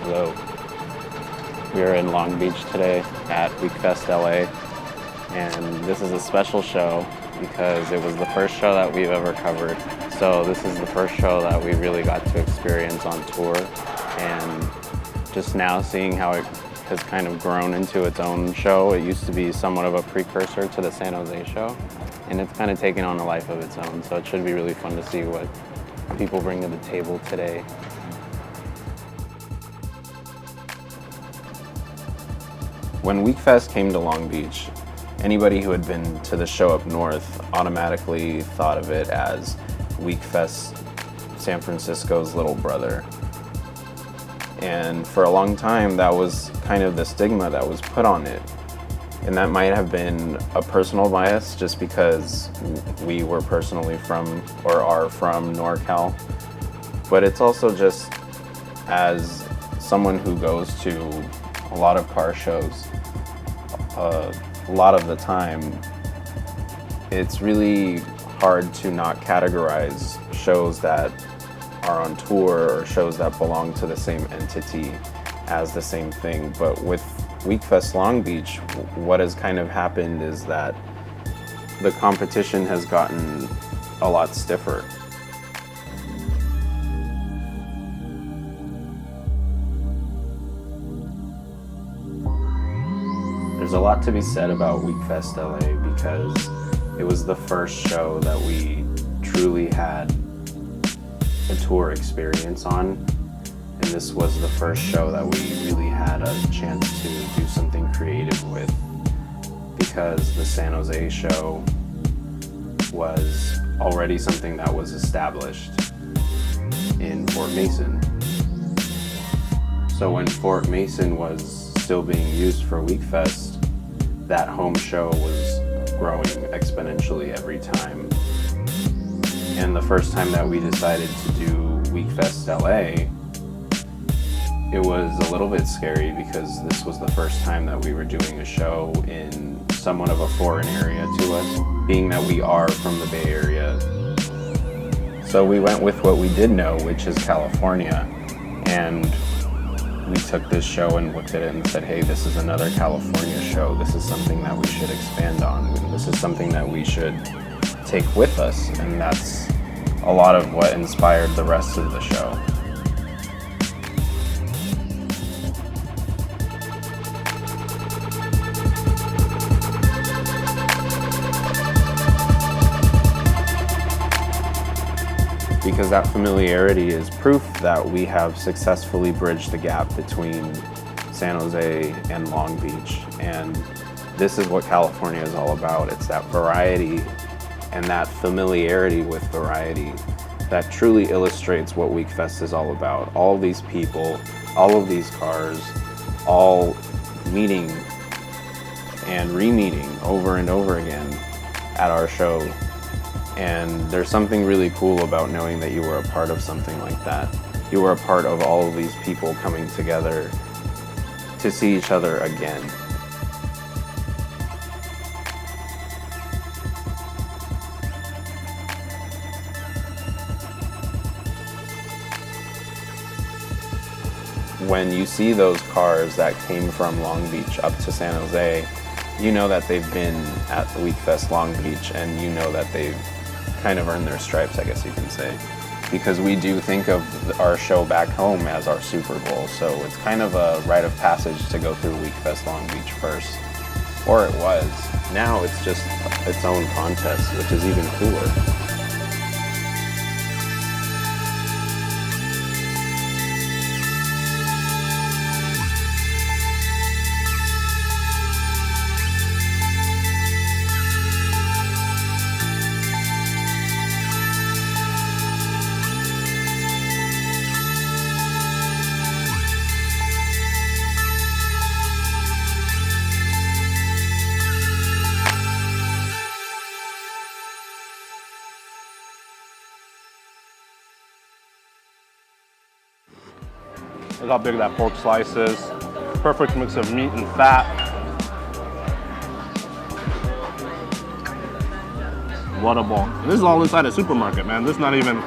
Hello. We are in Long Beach today at Wekfest LA, and this is a special show because it was the first show that we've ever covered. So this is the first show that we really got to experience on tour, and just now seeing how it has kind of grown into its own show. It used to be somewhat of a precursor to the San Jose show, and it's kind of taken on a life of its own. So it should be really fun to see what people bring to the table today. When Wekfest came to Long Beach, anybody who had been to the show up north automatically thought of it as Wekfest, San Francisco's little brother. And for a long time, that was kind of the stigma that was put on it. And that might have been a personal bias just because we were personally from, or are from, NorCal. But it's also just as someone who goes to a lot of car shows, a lot of the time, it's really hard to not categorize shows that are on tour or shows that belong to the same entity as the same thing. But with Wekfest Long Beach, what has kind of happened is that the competition has gotten a lot stiffer. There's a lot to be said about Wekfest LA because it was the first show that we truly had a tour experience on, and this was the first show that we really had a chance to do something creative with, because the San Jose show was already something that was established in Fort Mason. So when Fort Mason was still being used for Wekfest, that home show was growing exponentially every time. And the first time that we decided to do Wekfest LA, it was a little bit scary because this was the first time that we were doing a show in somewhat of a foreign area to us, being that we are from the Bay Area. So we went with what we did know, which is California, and we took this show and looked at it and said, hey, this is another California show. This is something that we should expand on. This is something that we should take with us. And that's a lot of what inspired the rest of the show. Because that familiarity is proof that we have successfully bridged the gap between San Jose and Long Beach. And this is what California is all about. It's that variety and that familiarity with variety that truly illustrates what Wekfest is all about. All of these people, all of these cars, all meeting and re-meeting over and over again at our show. And there's something really cool about knowing that you were a part of something like that. You were a part of all of these people coming together to see each other again. When you see those cars that came from Long Beach up to San Jose, you know that they've been at the Wekfest Long Beach, and you know that they've kind of earned their stripes, I guess you can say, because we do think of our show back home as our Super Bowl. So it's kind of a rite of passage to go through Wekfest Long Beach first, or it was. Now it's just its own contest, which is even cooler. Look how big that pork slice is. Perfect mix of meat and fat. What a ball. This is all inside a supermarket, man. This is not even